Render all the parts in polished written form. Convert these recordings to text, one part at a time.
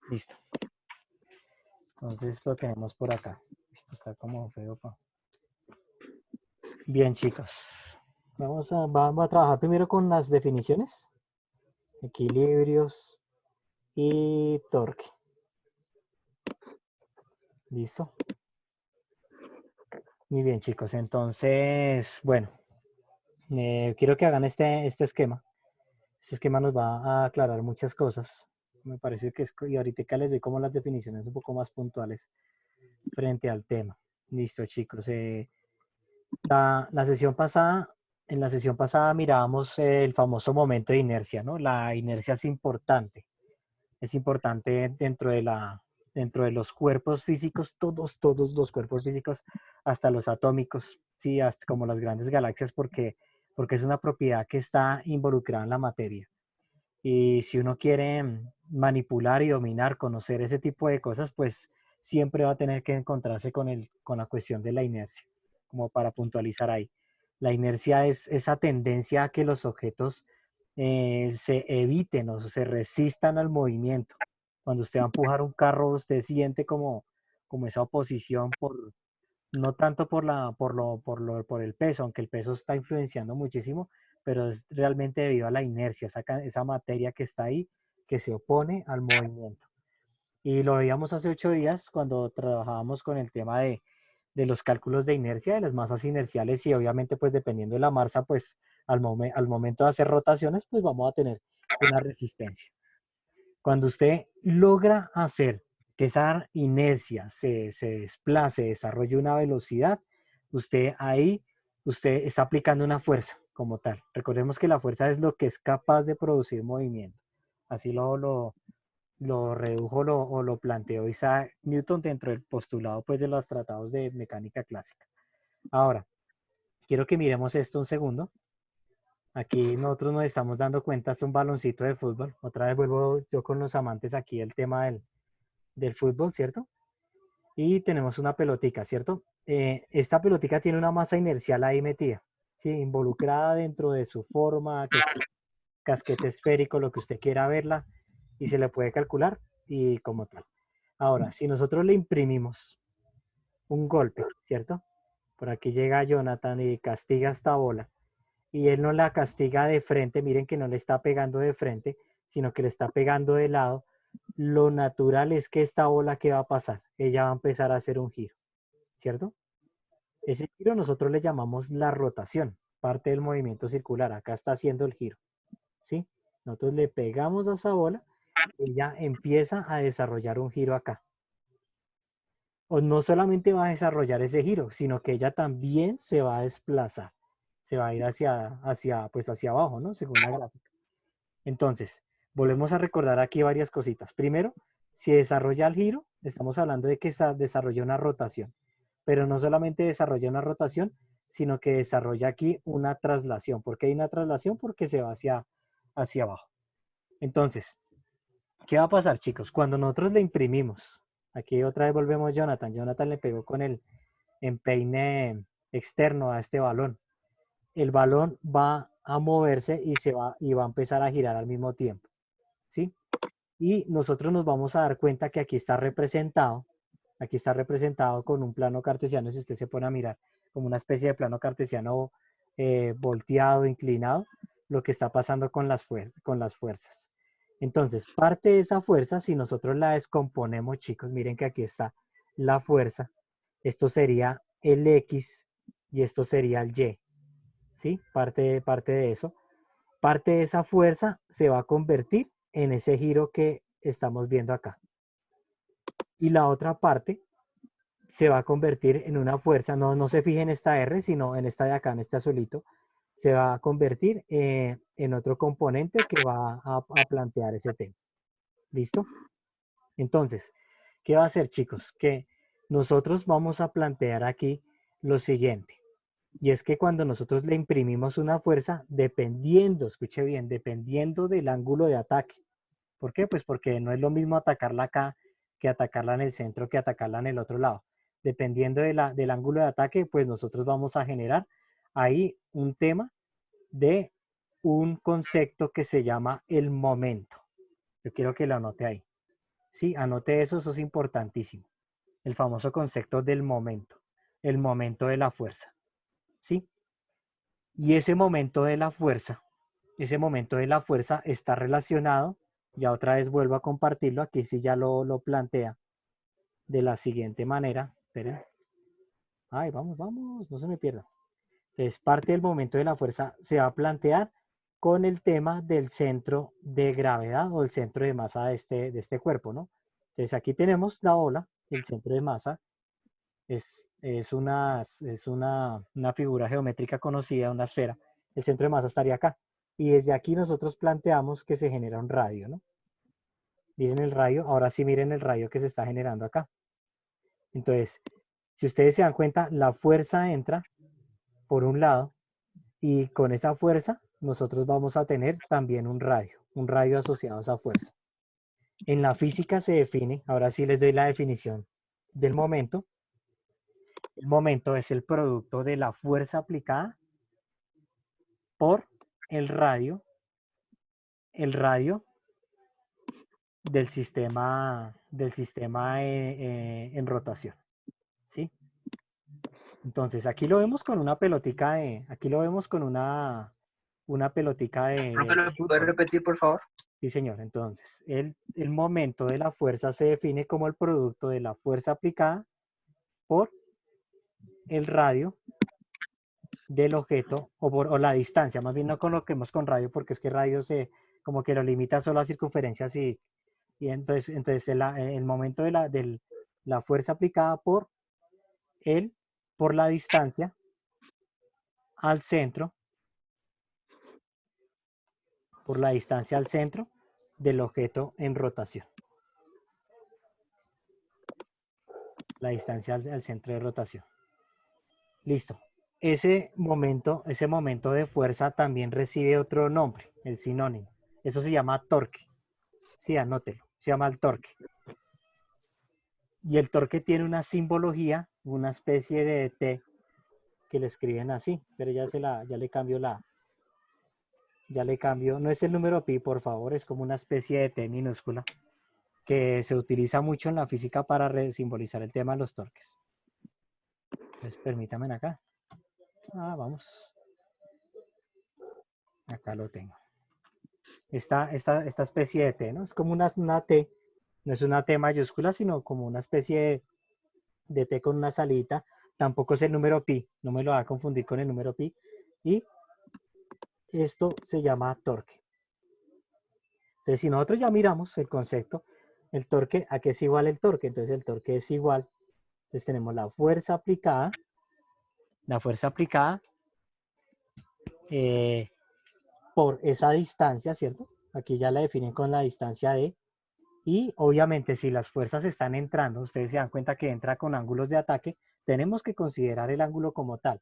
Listo. Entonces lo tenemos por acá. Esto está como feo. Bien, chicos. Vamos a trabajar primero con las definiciones, equilibrios y torque. ¿Listo? Muy bien, chicos. Entonces, bueno, quiero que hagan este esquema. Este esquema nos va a aclarar muchas cosas. Me parece que y ahorita les doy como las definiciones un poco más puntuales frente al tema. Listo, chicos. La sesión pasada, en la sesión pasada mirábamos el famoso momento de inercia, ¿no? La inercia es importante dentro de los cuerpos físicos, todos los cuerpos físicos, hasta los atómicos, sí, hasta como las grandes galaxias, porque es una propiedad que está involucrada en la materia. Y si uno quiere manipular y dominar, conocer ese tipo de cosas, pues siempre va a tener que encontrarse con la cuestión de la inercia, como para puntualizar ahí. La inercia es esa tendencia a que los objetos se eviten o se resistan al movimiento. Cuando usted va a empujar un carro, usted siente como esa oposición no tanto por el peso, aunque el peso está influenciando muchísimo, pero es realmente debido a la inercia, esa materia que está ahí, que se opone al movimiento. Y lo veíamos hace 8 días cuando trabajábamos con el tema de los cálculos de inercia, de las masas inerciales y obviamente pues dependiendo de la masa, pues al momento de hacer rotaciones, pues vamos a tener una resistencia. Cuando usted logra hacer que esa inercia se desplace, desarrolle una velocidad, usted está aplicando una fuerza como tal. Recordemos que la fuerza es lo que es capaz de producir movimiento. Así lo redujo o lo planteó Isaac Newton dentro del postulado pues, de los tratados de mecánica clásica. Ahora, quiero que miremos esto un segundo. Aquí nosotros nos estamos dando cuenta, es un baloncito de fútbol. Otra vez vuelvo yo con los amantes aquí el tema del fútbol, ¿cierto? Y tenemos una pelotica, ¿cierto? Esta pelotica tiene una masa inercial ahí metida, ¿sí? Involucrada dentro de su forma, que es casquete esférico, lo que usted quiera verla, y se le puede calcular y como tal. Ahora, si nosotros le imprimimos un golpe, ¿cierto? Por aquí llega Jonathan y castiga esta bola y él no la castiga de frente, miren que no le está pegando de frente, sino que le está pegando de lado, lo natural es que esta bola, ¿qué va a pasar? Ella va a empezar a hacer un giro, ¿cierto? Ese giro nosotros le llamamos la rotación, parte del movimiento circular, acá está haciendo el giro, ¿sí? Nosotros le pegamos a esa bola, ella empieza a desarrollar un giro acá. O no solamente va a desarrollar ese giro, sino que ella también se va a desplazar, se va a ir pues hacia abajo, ¿no? Según la gráfica. Entonces, volvemos a recordar aquí varias cositas. Primero, si desarrolla el giro, estamos hablando de que desarrolla una rotación, pero no solamente desarrolla una rotación, sino que desarrolla aquí una traslación. ¿Por qué hay una traslación? Porque se va hacia abajo. Entonces, ¿qué va a pasar, chicos? Cuando nosotros le imprimimos, aquí otra vez volvemos Jonathan. Jonathan le pegó con el empeine externo a este balón. El balón va a moverse y va a empezar a girar al mismo tiempo, ¿sí? Y nosotros nos vamos a dar cuenta que aquí está representado con un plano cartesiano, si usted se pone a mirar, como una especie de plano cartesiano volteado, inclinado, lo que está pasando con las fuerzas. Entonces, parte de esa fuerza, si nosotros la descomponemos, chicos, miren que aquí está la fuerza, esto sería el X y esto sería el Y, ¿sí? Parte de eso. Parte de esa fuerza se va a convertir en ese giro que estamos viendo acá. Y la otra parte se va a convertir en una fuerza, no se fije en esta R, sino en esta de acá, en este azulito, se va a convertir en otro componente que va a plantear ese tema. ¿Listo? Entonces, ¿qué va a hacer, chicos? Que nosotros vamos a plantear aquí lo siguiente. Y es que cuando nosotros le imprimimos una fuerza, dependiendo, escuche bien, dependiendo del ángulo de ataque. ¿Por qué? Pues porque no es lo mismo atacarla acá que atacarla en el centro que atacarla en el otro lado. Dependiendo del ángulo de ataque, pues nosotros vamos a generar ahí un tema de un concepto que se llama el momento. Yo quiero que lo anote ahí. Sí, anote eso, eso es importantísimo. El famoso concepto del momento, el momento de la fuerza. ¿Sí? Y ese momento de la fuerza está relacionado, ya otra vez vuelvo a compartirlo, aquí sí ya lo plantea de la siguiente manera. Esperen. Ay, vamos, vamos, no se me pierda. Entonces, parte del momento de la fuerza se va a plantear con el tema del centro de gravedad o el centro de masa de este cuerpo, ¿no? Entonces, aquí tenemos la ola, el centro de masa, una figura geométrica conocida, una esfera. El centro de masa estaría acá. Y desde aquí nosotros planteamos que se genera un radio, ¿no? Miren el radio, ahora sí miren el radio que se está generando acá. Entonces, si ustedes se dan cuenta, la fuerza entra por un lado y con esa fuerza nosotros vamos a tener también un radio asociado a esa fuerza. En la física se define, ahora sí les doy la definición del momento. El momento es el producto de la fuerza aplicada por el radio del sistema en rotación, ¿sí? Entonces, aquí lo vemos con una pelotica aquí lo vemos con una pelotica Profe, ¿lo de puede fútbol. repetir, por favor? Sí, señor. Entonces, el momento de la fuerza se define como el producto de la fuerza aplicada por el radio del objeto o la distancia. Más bien no coloquemos con radio porque es que radio se como que lo limita solo a circunferencias y entonces el momento de la fuerza aplicada el, por la distancia al centro, por la distancia al centro del objeto en rotación. La distancia al centro de rotación. Listo. Ese momento de fuerza también recibe otro nombre, el sinónimo. Eso se llama torque. Sí, anótelo. Se llama el torque. Y el torque tiene una simbología, una especie de T que le escriben así, pero ya le cambio no es el número pi, por favor, es como una especie de T minúscula que se utiliza mucho en la física para simbolizar el tema de los torques. Entonces, permítanme acá. Vamos. Acá lo tengo. Esta especie de T, ¿no? Es como una T, no es una T mayúscula, sino como una especie de T con una salita. Tampoco es el número pi, no me lo va a confundir con el número pi. Y esto se llama torque. Entonces, si nosotros ya miramos el concepto, el torque, ¿a qué es igual el torque? Entonces, el torque es igual. Entonces, tenemos la fuerza aplicada por esa distancia, ¿cierto? Aquí ya la definen con la distancia de. Y obviamente si las fuerzas están entrando, ustedes se dan cuenta que entra con ángulos de ataque, tenemos que considerar el ángulo como tal.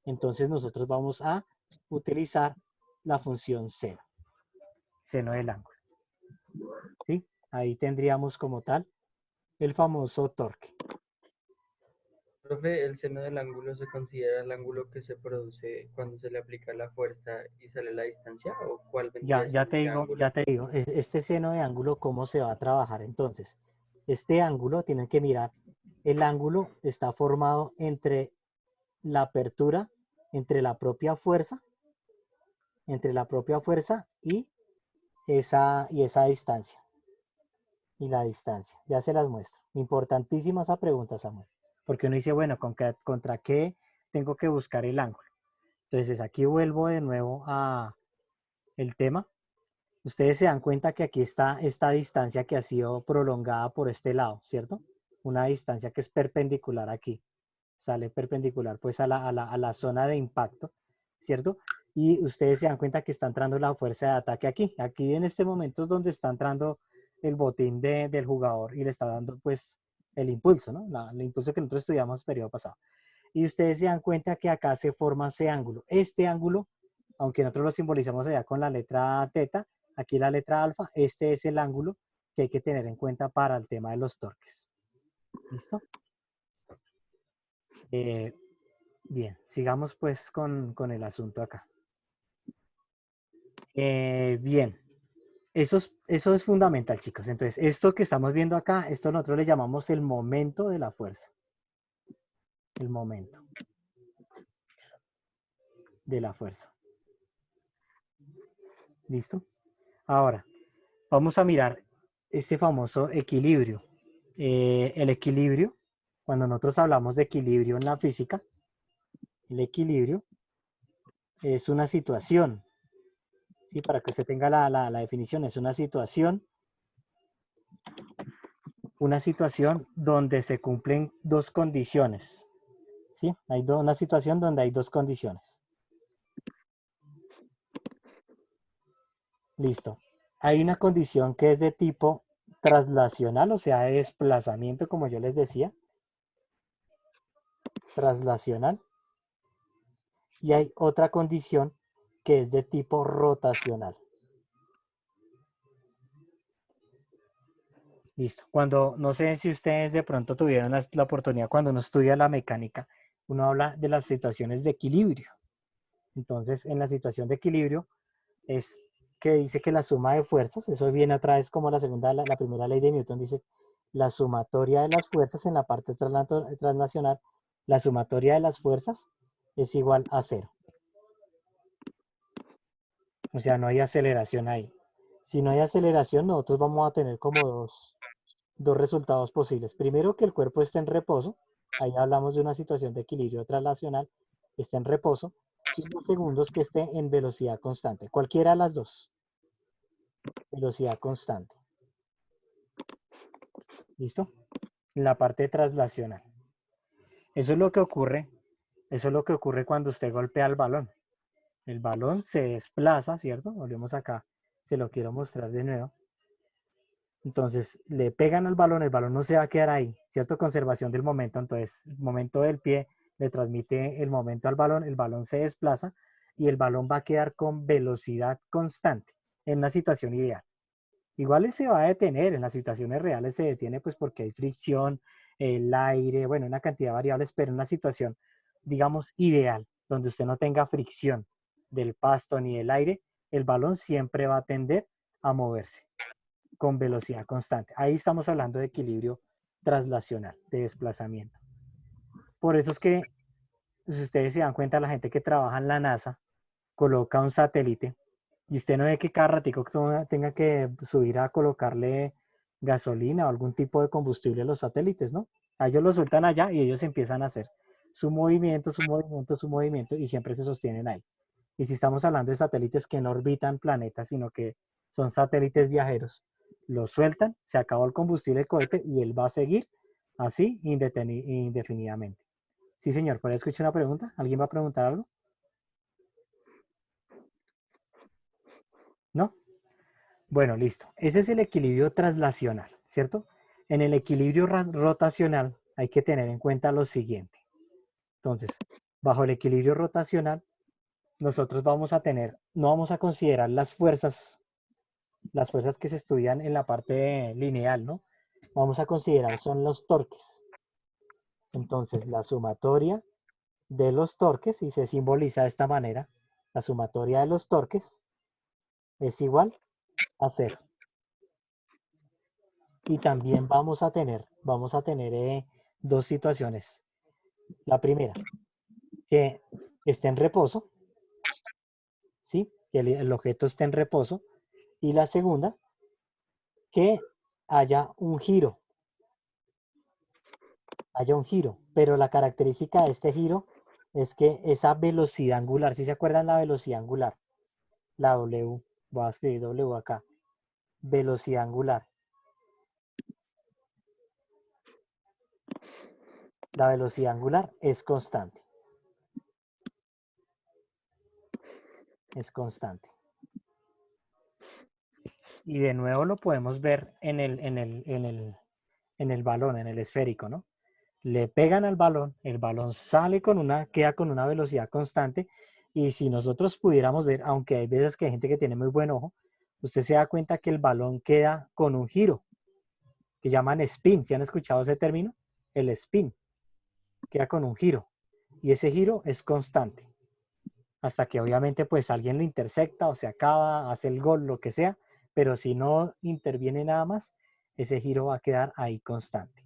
Entonces nosotros vamos a utilizar la función seno, seno del ángulo. ¿Sí? Ahí tendríamos como tal el famoso torque. Profe, ¿el seno del ángulo se considera el ángulo que se produce cuando se le aplica la fuerza y sale la distancia? ¿O cuál vendría siendo ese ángulo? Ya te digo, este seno de ángulo, ¿cómo se va a trabajar entonces? Este ángulo, tienen que mirar, el ángulo está formado entre la apertura, entre la propia fuerza y esa distancia. Y la distancia. Ya se las muestro. Importantísima esa pregunta, Samuel. Porque uno dice, bueno, ¿contra qué tengo que buscar el ángulo? Entonces aquí vuelvo de nuevo a el tema. Ustedes se dan cuenta que aquí está esta distancia que ha sido prolongada por este lado, ¿cierto? Una distancia que es perpendicular aquí. Sale perpendicular pues a la zona de impacto, ¿cierto? Y ustedes se dan cuenta que está entrando la fuerza de ataque aquí. Aquí en este momento es donde está entrando el botín del jugador y le está dando pues el impulso, ¿no? El impulso que nosotros estudiamos el periodo pasado. Y ustedes se dan cuenta que acá se forma ese ángulo. Este ángulo, aunque nosotros lo simbolizamos allá con la letra teta, aquí la letra alfa, este es el ángulo que hay que tener en cuenta para el tema de los torques. ¿Listo? Bien, sigamos pues con el asunto acá. Bien, Eso es fundamental, chicos. Entonces, esto que estamos viendo acá, esto nosotros le llamamos el momento de la fuerza. El momento de la fuerza. ¿Listo? Ahora, vamos a mirar este famoso equilibrio. El equilibrio, cuando nosotros hablamos de equilibrio en la física, el equilibrio es una situación, ¿sí? Para que usted tenga la definición, es una situación donde se cumplen dos condiciones, ¿sí? Hay una situación donde hay dos condiciones. Listo. Hay una condición que es de tipo traslacional, o sea, de desplazamiento, como yo les decía. Traslacional. Y hay otra condición que es de tipo rotacional. Listo. Cuando, no sé si ustedes de pronto tuvieron la oportunidad, cuando uno estudia la mecánica, uno habla de las situaciones de equilibrio. Entonces, en la situación de equilibrio es que dice que la suma de fuerzas, eso viene otra vez como la primera ley de Newton, dice la sumatoria de las fuerzas en la parte transnacional, la sumatoria de las fuerzas es igual a cero. O sea, no hay aceleración ahí. Si no hay aceleración, nosotros vamos a tener como dos resultados posibles. Primero, que el cuerpo esté en reposo. Ahí hablamos de una situación de equilibrio translacional. Está en reposo. Y los segundos, que esté en velocidad constante. Cualquiera de las dos. Velocidad constante. ¿Listo? En la parte translacional. Eso es lo que ocurre. Eso es lo que ocurre cuando usted golpea el balón. El balón se desplaza, ¿cierto? Volvemos acá. Se lo quiero mostrar de nuevo. Entonces, le pegan al balón, el balón no se va a quedar ahí, ¿cierto? Conservación del momento. Entonces, el momento del pie le transmite el momento al balón, el balón se desplaza y el balón va a quedar con velocidad constante en una situación ideal. Igual se va a detener, en las situaciones reales se detiene pues porque hay fricción, el aire, bueno, una cantidad de variables, pero en una situación, digamos, ideal, donde usted no tenga fricción del pasto ni del aire, el balón siempre va a tender a moverse con velocidad constante. Ahí estamos hablando de equilibrio traslacional, de desplazamiento. Por eso es que, si ustedes se dan cuenta, la gente que trabaja en la NASA coloca un satélite y usted no ve que cada ratico tenga que subir a colocarle gasolina o algún tipo de combustible a los satélites, ¿no? A ellos los sueltan allá y ellos empiezan a hacer su movimiento, su movimiento, su movimiento y siempre se sostienen ahí. Y si estamos hablando de satélites que no orbitan planetas, sino que son satélites viajeros, los sueltan, se acabó el combustible del cohete y él va a seguir así indefinidamente. Sí, señor, ¿puede escuchar una pregunta? ¿Alguien va a preguntar algo? ¿No? Bueno, listo. Ese es el equilibrio traslacional, ¿cierto? En el equilibrio rotacional hay que tener en cuenta lo siguiente. Entonces, bajo el equilibrio rotacional, nosotros vamos a tener, no vamos a considerar las fuerzas que se estudian en la parte lineal, ¿no? Vamos a considerar son los torques. Entonces, la sumatoria de los torques, y se simboliza de esta manera, la sumatoria de los torques es igual a cero. Y también vamos a tener dos situaciones. La primera, que esté en reposo, ¿sí? Que el objeto esté en reposo. Y la segunda, que haya un giro. Pero la característica de este giro es que esa velocidad angular, ¿sí se acuerdan la velocidad angular? La W, voy a escribir W acá, velocidad angular. La velocidad angular es constante. Es constante. Y de nuevo lo podemos ver en el balón, en el esférico, ¿no? Le pegan al balón, el balón queda con una velocidad constante. Y si nosotros pudiéramos ver, aunque hay veces que hay gente que tiene muy buen ojo, usted se da cuenta que el balón queda con un giro, que llaman spin. ¿Sí han escuchado ese término? El spin queda con un giro. Y ese giro es constante. Hasta que obviamente pues alguien lo intersecta o se acaba, hace el gol, lo que sea, pero si no interviene nada más, ese giro va a quedar ahí constante.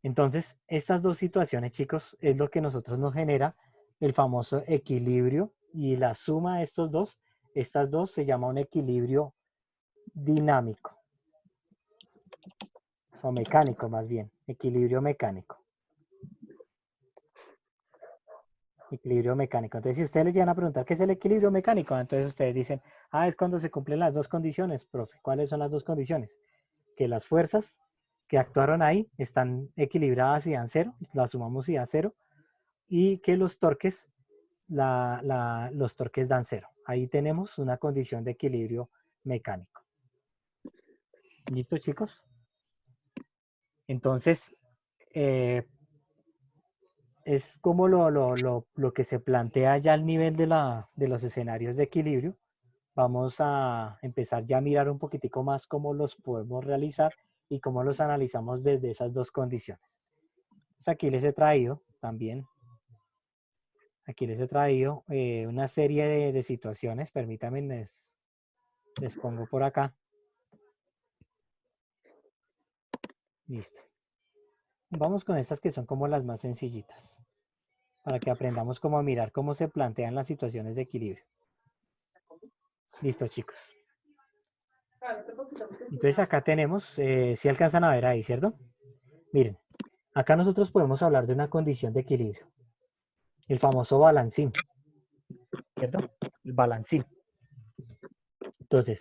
Entonces, estas dos situaciones, chicos, es lo que nosotros nos genera el famoso equilibrio, y la suma de estas dos se llama un equilibrio dinámico, o mecánico más bien, equilibrio mecánico. Equilibrio mecánico. Entonces, si ustedes les llegan a preguntar qué es el equilibrio mecánico, entonces ustedes dicen, es cuando se cumplen las dos condiciones, profe. ¿Cuáles son las dos condiciones? Que las fuerzas que actuaron ahí están equilibradas y dan cero, las sumamos y dan cero, y que los torques, los torques dan cero. Ahí tenemos una condición de equilibrio mecánico. ¿Listo, chicos? Entonces, es como lo que se plantea ya al nivel de los escenarios de equilibrio. Vamos a empezar ya a mirar un poquitico más cómo los podemos realizar y cómo los analizamos desde esas dos condiciones. Entonces aquí les he traído también, una serie de situaciones. Permítanme, les pongo por acá. Listo. Vamos con estas que son como las más sencillitas, para que aprendamos cómo a mirar cómo se plantean las situaciones de equilibrio. Listo, chicos. Entonces acá tenemos, si alcanzan a ver ahí, ¿cierto? Miren, acá nosotros podemos hablar de una condición de equilibrio, el famoso balancín, ¿cierto? El balancín. Entonces,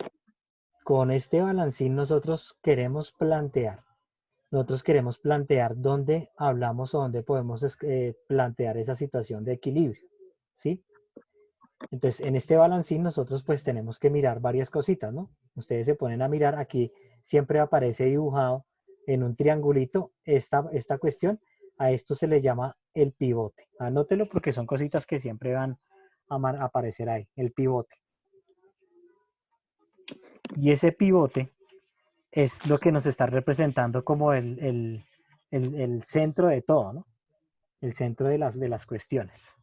con este balancín nosotros queremos plantear dónde hablamos o dónde podemos plantear esa situación de equilibrio, ¿sí? Entonces, en este balancín nosotros pues tenemos que mirar varias cositas, ¿no? Ustedes se ponen a mirar, aquí siempre aparece dibujado en un triangulito esta cuestión. A esto se le llama el pivote. Anótelo porque son cositas que siempre van a aparecer ahí, el pivote. Y ese pivote es lo que nos está representando como el centro de todo, ¿no? El centro de las cuestiones.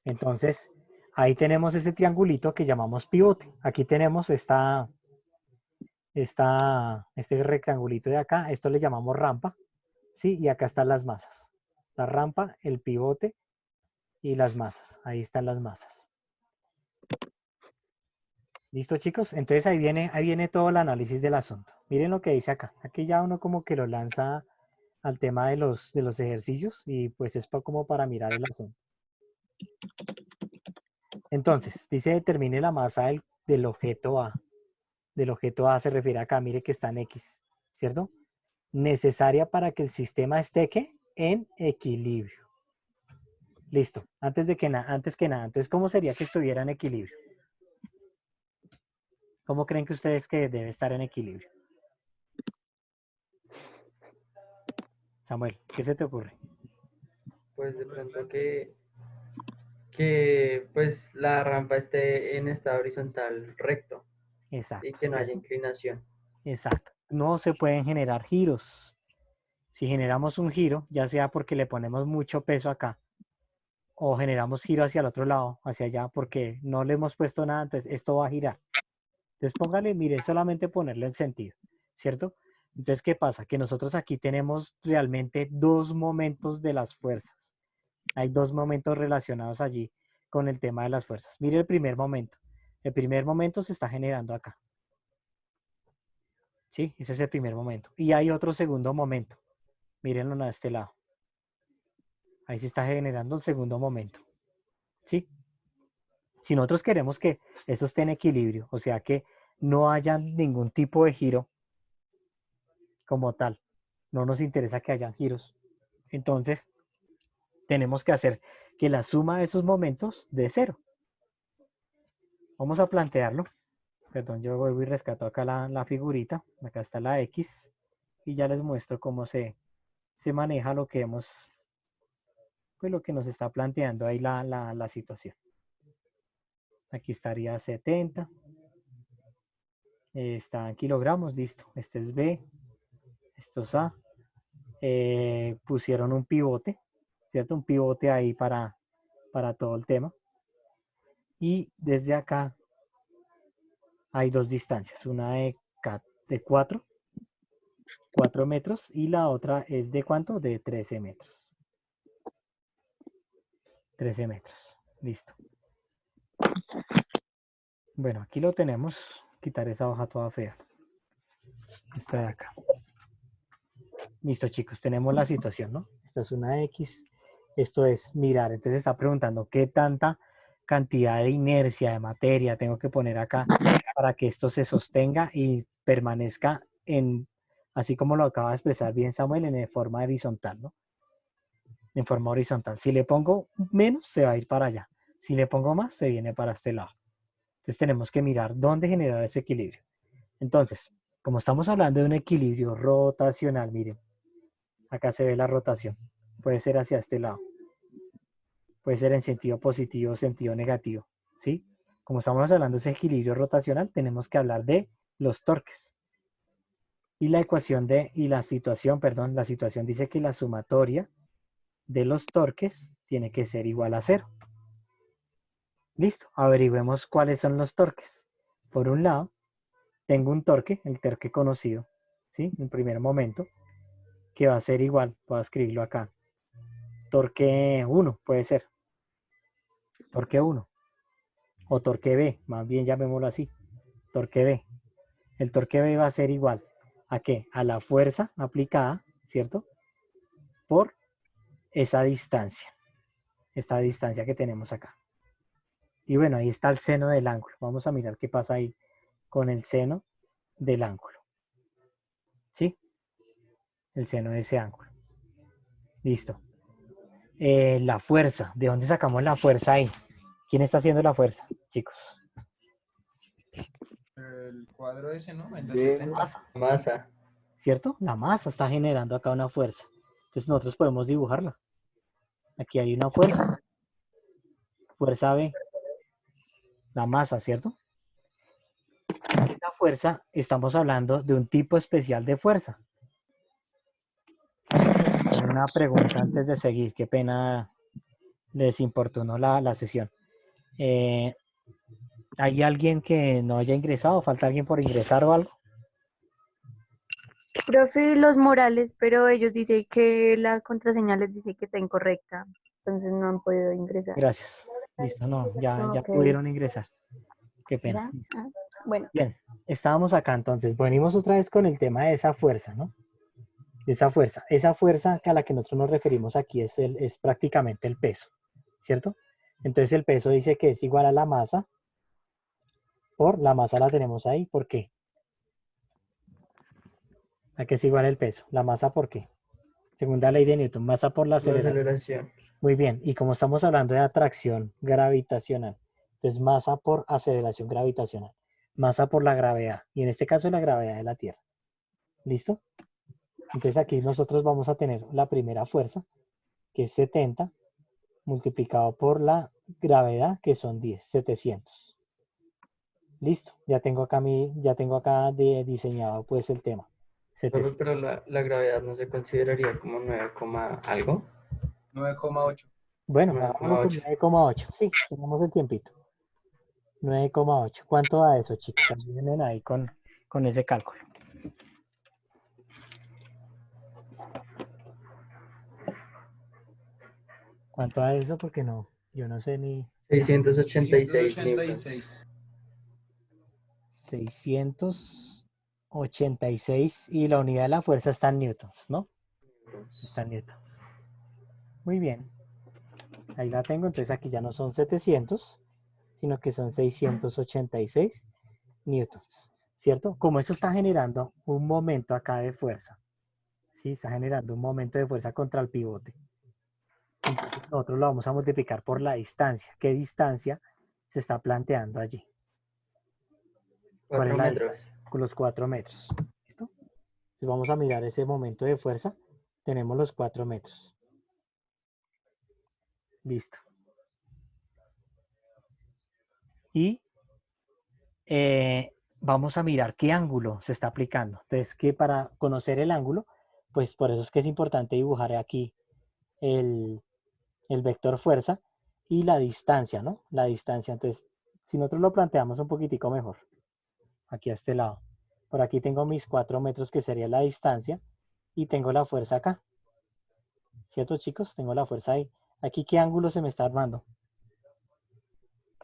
Entonces, ahí tenemos ese triangulito que llamamos pivote. Aquí tenemos este rectangulito de acá. Esto le llamamos rampa, ¿sí? Y acá están las masas. La rampa, el pivote y las masas. Ahí están las masas. ¿Listo, chicos? Entonces ahí viene todo el análisis del asunto. Miren lo que dice acá. Aquí ya uno como que lo lanza al tema de los ejercicios, y pues es como para mirar el asunto. Entonces, dice determine la masa del objeto A. Del objeto A se refiere acá, mire que está en X, ¿cierto? Necesaria para que el sistema esté ¿qué? En equilibrio. Listo. Antes que nada, entonces, ¿cómo sería que estuviera en equilibrio? ¿Cómo creen que ustedes que debe estar en equilibrio? Samuel, ¿qué se te ocurre? Pues de pronto que pues la rampa esté en estado horizontal recto y Exacto, que no haya ¿cierto? inclinación. Exacto. No se pueden generar giros. Si generamos un giro, ya sea porque le ponemos mucho peso acá, o generamos giro hacia el otro lado, hacia allá, porque no le hemos puesto nada, entonces esto va a girar. Entonces póngale, mire, solamente ponerle el sentido, ¿cierto? Entonces, ¿qué pasa? Que nosotros aquí tenemos realmente dos momentos de las fuerzas. Hay dos momentos relacionados allí con el tema de las fuerzas. Mire el primer momento. El primer momento se está generando acá. ¿Sí? Ese es el primer momento. Y hay otro segundo momento. Mírenlo a este lado. Ahí se está generando el segundo momento. ¿Sí? Si nosotros queremos que eso esté en equilibrio, o sea que no haya ningún tipo de giro como tal, no nos interesa que hayan giros, entonces tenemos que hacer que la suma de esos momentos dé cero. Vamos a plantearlo. Perdón, yo vuelvo y rescato acá la figurita. Acá está la X y ya les muestro cómo se maneja lo que pues lo que nos está planteando ahí la situación. Aquí estaría 70. Está en kilogramos, listo. Este es B, esto es A. Pusieron un pivote, ¿cierto? Un pivote ahí para todo el tema. Y desde acá hay dos distancias, una de 4 metros y la otra es de ¿cuánto? De 13 metros. 13 metros. Listo. Bueno, aquí lo tenemos. Quitar esa hoja toda fea. Esta de acá. Listo, chicos. Tenemos la situación, ¿no? Esta es una X. Esto es mirar. Entonces está preguntando qué tanta cantidad de inercia, de materia tengo que poner acá para que esto se sostenga y permanezca en, así como lo acaba de expresar bien Samuel, en forma horizontal, ¿no? En forma horizontal. Si le pongo menos, se va a ir para allá. Si le pongo más, se viene para este lado. Entonces tenemos que mirar dónde generar ese equilibrio. Entonces, como estamos hablando de un equilibrio rotacional, miren, acá se ve la rotación. Puede ser hacia este lado. Puede ser en sentido positivo o sentido negativo. ¿Sí? Como estamos hablando de ese equilibrio rotacional, tenemos que hablar de los torques. Y la ecuación y la situación dice que la sumatoria de los torques tiene que ser igual a 0. Listo, averigüemos cuáles son los torques. Por un lado, tengo un torque, el torque conocido, ¿sí? En primer momento, que va a ser igual, voy a escribirlo acá. Torque 1 puede ser. Torque 1. O torque B, más bien llamémoslo así. Torque B. El torque B va a ser igual ¿a qué? A la fuerza aplicada, ¿cierto? Por esa distancia. Esta distancia que tenemos acá. Y bueno, ahí está el seno del ángulo. Vamos a mirar qué pasa ahí con el seno del ángulo. ¿Sí? El seno de ese ángulo. Listo. La fuerza. ¿De dónde sacamos la fuerza ahí? ¿Quién está haciendo la fuerza, chicos? El cuadro ese, ¿no? El De 270. masa. ¿Cierto? La masa está generando acá una fuerza. Entonces nosotros podemos dibujarla. Aquí hay una fuerza. Fuerza B. La masa, ¿cierto? Esta fuerza, estamos hablando de un tipo especial de fuerza. Una pregunta antes de seguir. Qué pena les importunó la sesión. ¿Hay alguien que no haya ingresado? ¿Falta alguien por ingresar o algo? Profe, los Morales, pero ellos dicen que la contraseña les dice que está incorrecta, entonces no han podido ingresar. Gracias. Listo, no, ya Ok. pudieron ingresar. Qué pena. ¿Ya? Ah, bueno, Bien, estábamos acá entonces. Venimos otra vez con el tema de esa fuerza, ¿no? Esa fuerza a la que nosotros nos referimos aquí es prácticamente el peso, ¿cierto? Entonces el peso dice que es igual a la masa, por la masa la tenemos ahí, ¿por qué? ¿A qué es igual el peso? ¿La masa por qué? Segunda ley de Newton, masa por la La aceleración. aceleración. Muy bien, y como estamos hablando de atracción gravitacional, entonces masa por aceleración gravitacional, masa por la gravedad, y en este caso la gravedad de la Tierra. ¿Listo? Entonces aquí nosotros vamos a tener la primera fuerza, que es 70, multiplicado por la gravedad, que son 10, 700. Listo, ya tengo acá diseñado pues el tema. Profe, 700. pero la gravedad no se consideraría como 9, algo. 9,8. Bueno, hagámoslo con 9,8. 9,8. Sí, tenemos el tiempito. 9,8. ¿Cuánto da eso, chicos? Ayúdenme ahí con ese cálculo. ¿Cuánto da eso? Porque no, yo no sé ni 686 newtons. 686. 686 y la unidad de la fuerza está en newtons, ¿no? Está en newtons. Muy bien. Ahí la tengo, entonces aquí ya no son 700, sino que son 686 newtons, ¿cierto? Como eso está generando un momento acá de fuerza, ¿sí? Está generando un momento de fuerza contra el pivote. Entonces nosotros lo vamos a multiplicar por la distancia. ¿Qué distancia se está planteando allí? ¿Cuál es 4 la metros. distancia? Con los 4 metros. ¿Listo? Entonces vamos a mirar ese momento de fuerza. Tenemos los 4 metros. Listo. Y vamos a mirar qué ángulo se está aplicando. Entonces, que para conocer el ángulo, pues por eso es que es importante dibujar aquí el vector fuerza y la distancia, ¿no? La distancia. Entonces, si nosotros lo planteamos un poquitico mejor. aquí a este lado. Por aquí tengo mis 4 metros, que sería la distancia, y tengo la fuerza acá. ¿Cierto, chicos? Tengo la fuerza ahí. ¿Aquí qué ángulo se me está armando?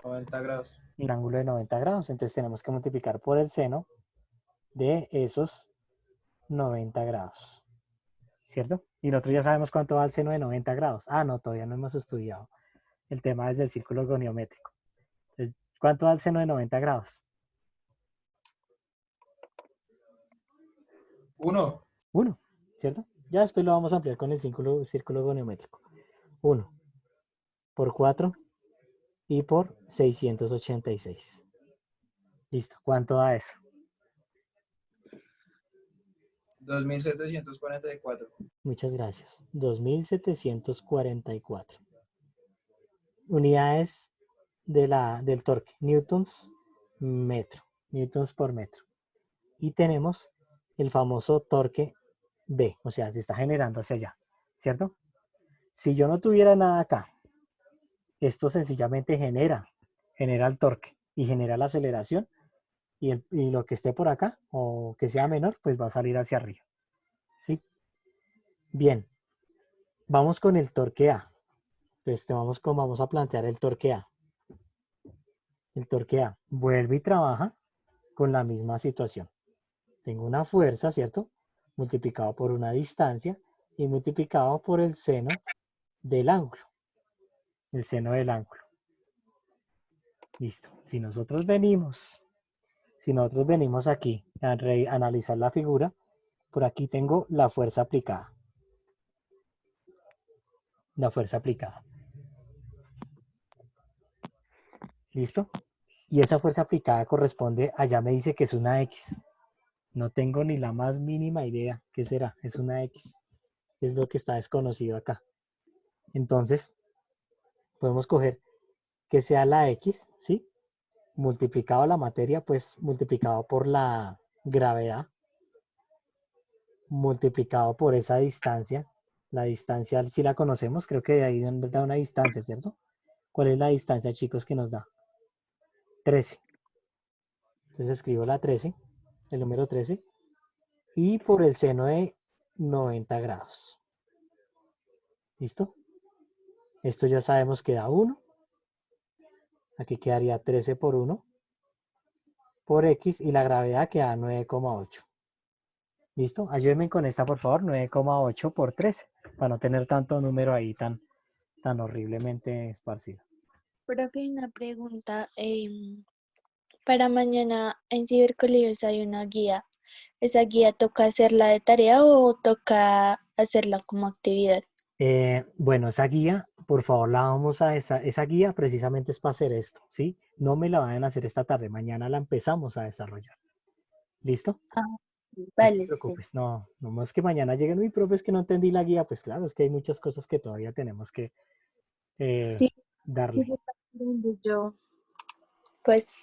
90 grados. Un ángulo de 90 grados. Entonces tenemos que multiplicar por el seno de esos 90 grados. ¿Cierto? Y nosotros ya sabemos cuánto va el seno de 90 grados. Ah, no, todavía no hemos estudiado el tema desde el círculo goniométrico. Entonces, ¿cuánto da el seno de 90 grados? 1. 1, ¿cierto? Ya después lo vamos a ampliar con el círculo goniométrico. 1 por 4 y por 686. Listo. ¿Cuánto da eso? 2744. Muchas gracias. 2744. Unidades del torque. Newtons metro. Newtons por metro. Y tenemos el famoso torque B. O sea, se está generando hacia allá. ¿Cierto? Si yo no tuviera nada acá, esto sencillamente genera el torque y genera la aceleración, y lo que esté por acá o que sea menor, pues va a salir hacia arriba. ¿Sí? Bien, vamos con el torque A. Entonces vamos a plantear el torque A. El torque A vuelve y trabaja con la misma situación. Tengo una fuerza, ¿cierto? Multiplicado por una distancia y multiplicado por el seno del ángulo. El seno del ángulo. Listo. Si nosotros venimos aquí a analizar la figura, por aquí tengo la fuerza aplicada. La fuerza aplicada. ¿Listo? Y esa fuerza aplicada corresponde, allá me dice que es una X. No tengo ni la más mínima idea qué será. Es una X. Es lo que está desconocido acá. Entonces, podemos coger que sea la X, ¿sí? Multiplicado la materia, pues multiplicado por la gravedad, multiplicado por esa distancia. La distancia, si la conocemos, creo que de ahí nos da una distancia, ¿cierto? ¿Cuál es la distancia, chicos, que nos da? 13. Entonces escribo la 13, el número 13, y por el seno de 90 grados. ¿Listo? Esto ya sabemos que da 1. Aquí quedaría 13 por 1 por X, y la gravedad queda 9,8. ¿Listo? Ayúdenme con esta, por favor. 9,8 por 13, para no tener tanto número ahí tan horriblemente esparcido. Profe, una pregunta. Para mañana en Cibercolegios hay una guía. ¿Esa guía toca hacerla de tarea o toca hacerla como actividad? Bueno, esa guía, por favor, la vamos a esa guía precisamente es para hacer esto, ¿sí? No me la vayan a hacer esta tarde, mañana la empezamos a desarrollar. ¿Listo? Ah, No te vale, sí. preocupes, no más que mañana lleguen, mi profe, es que no entendí la guía, pues claro, es que hay muchas cosas que todavía tenemos que Sí, darle. yo, pues,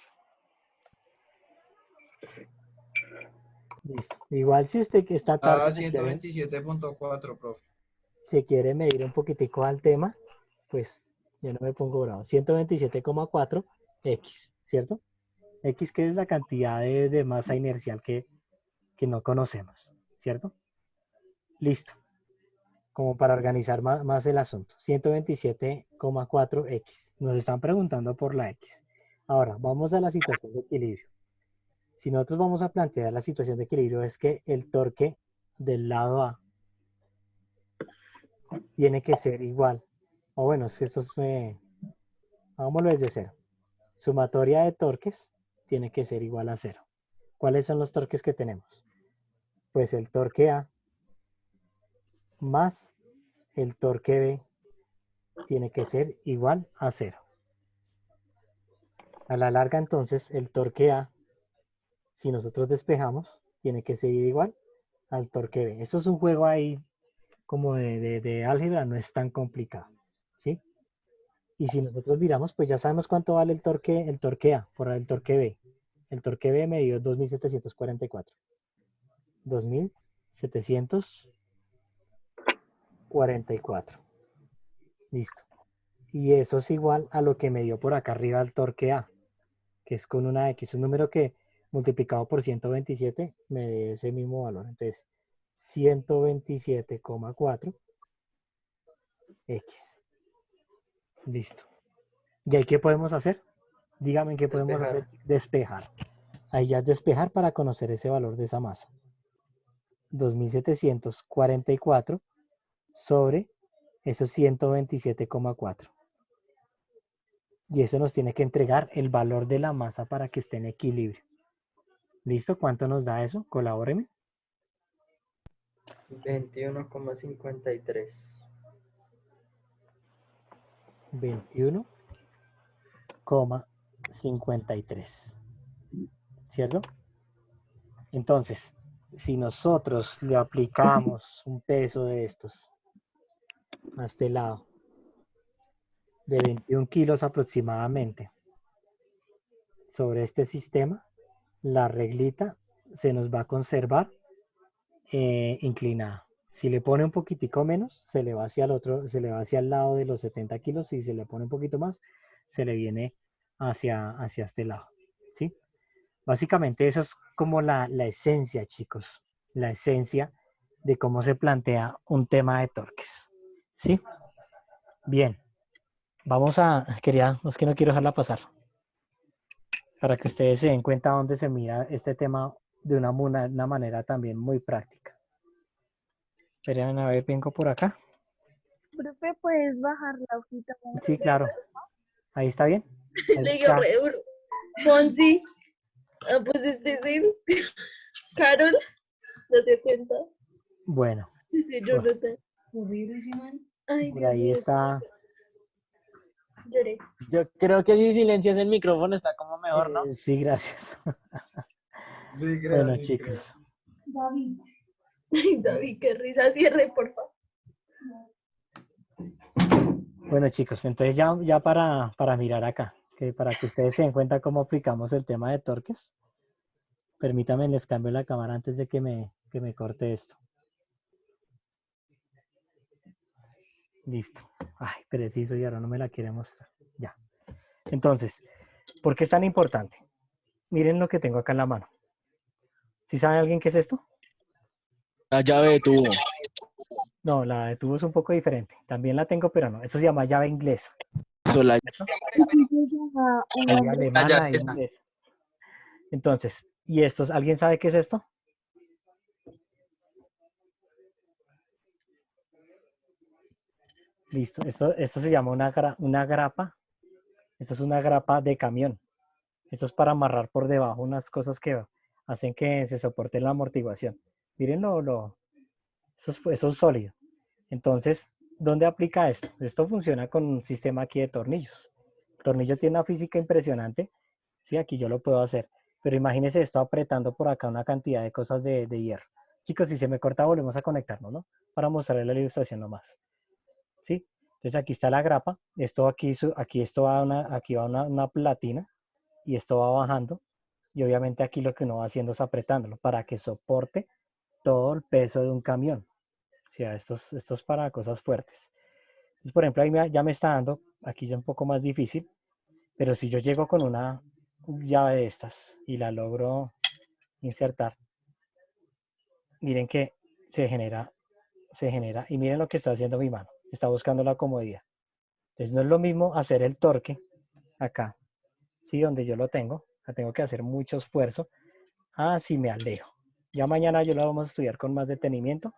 Listo. Igual si usted que esta tarde 127.4, profe. se quiere medir un poquitico al tema, pues yo no me pongo bravo. 127,4 X, ¿cierto? X, que es la cantidad de masa inercial que no conocemos, ¿cierto? Listo. Como para organizar más el asunto. 127,4 X. Nos están preguntando por la X. Ahora, vamos a la situación de equilibrio. Si nosotros vamos a plantear la situación de equilibrio, es que el torque del lado A tiene que ser igual. O bueno, es que esto es, hagámoslo desde cero. Sumatoria de torques tiene que ser igual a 0. ¿Cuáles son los torques que tenemos? Pues el torque A más el torque B tiene que ser igual a 0. A la larga, entonces, el torque A, si nosotros despejamos, tiene que ser igual al torque B. Esto es un juego ahí como de álgebra, no es tan complicado, ¿sí? Y si nosotros miramos, pues ya sabemos cuánto vale el torque A por el torque B. El torque B me dio 2.744. 2.744. Listo. Y eso es igual a lo que me dio por acá arriba el torque A, que es con una X, un número que multiplicado por 127 me dé ese mismo valor. Entonces, 127,4 X. Listo. ¿Y ahí qué podemos hacer? Dígame qué podemos hacer. Despejar. Ahí ya es despejar para conocer ese valor de esa masa. 2744 sobre esos 127,4. Y eso nos tiene que entregar el valor de la masa para que esté en equilibrio. ¿Listo? ¿Cuánto nos da eso? Colabóreme. 21,53. 21,53. ¿Cierto? Entonces, si nosotros le aplicamos un peso de estos a este lado, de 21 kilos aproximadamente, sobre este sistema, la reglita se nos va a conservar inclinada. Si le pone un poquitico menos, se le va hacia el otro, se le va hacia el lado de los 70 kilos. Si se le pone un poquito más, se le viene hacia este lado. ¿Sí? Básicamente eso es como la esencia, chicos. La esencia de cómo se plantea un tema de torques. ¿Sí? Bien. Vamos a... es que no quiero dejarla pasar. Para que ustedes se den cuenta dónde se mira este tema de una manera también muy práctica. Esperen, a ver, vengo por acá. Profe, ¿puedes bajar la hojita? Sí, claro. Ahí está bien. Le dio re duro. Fonsi. Ah, pues este es él. Carol. ¿No te cuenta? Bueno. Sí, Jonathan. Horrible ese man. Ay, Por Dios ahí mío. está. Lloré. Yo creo que si silencias el micrófono está como mejor, ¿no? Sí, gracias. Sí, creo, Bueno, sí, chicos. David. Ay, David, qué risa. Cierre, por favor. Bueno, chicos, entonces ya para mirar acá, para que ustedes se den cuenta cómo aplicamos el tema de torques. Permítanme, les cambio la cámara antes de que me corte esto. Listo. Ay, preciso, y ahora no me la quiere mostrar. Ya. Entonces, ¿por qué es tan importante? Miren lo que tengo acá en la mano. ¿Sí sabe alguien qué es esto? La llave de tubo. No, la de tubo es un poco diferente. También la tengo, pero no. Esto se llama llave inglesa. La Hay alemana e inglesa. Entonces, ¿y estos? ¿Alguien sabe qué es esto? Listo. Esto se llama una grapa. Esto es una grapa de camión. Esto es para amarrar por debajo unas cosas que hacen que se soporte la amortiguación. Miren eso es sólido. Entonces, ¿dónde aplica esto? Esto funciona con un sistema aquí de tornillos. El tornillo tiene una física impresionante. Sí, aquí yo lo puedo hacer. Pero imagínense esto apretando por acá una cantidad de cosas de hierro. Chicos, si se me corta, volvemos a conectarnos, ¿no? Para mostrarles la ilustración nomás. ¿Sí? Entonces aquí está la grapa. Esto aquí va una platina. Y esto va bajando. Y obviamente aquí lo que uno va haciendo es apretándolo para que soporte todo el peso de un camión. O sea, esto es para cosas fuertes. Entonces, por ejemplo, ahí ya me está dando, aquí ya un poco más difícil, pero si yo llego con una llave de estas y la logro insertar, miren que se genera, y miren lo que está haciendo mi mano, está buscando la comodidad. Entonces no es lo mismo hacer el torque acá, ¿sí? Donde yo lo tengo que hacer mucho esfuerzo, si me alejo. Ya mañana yo lo vamos a estudiar con más detenimiento,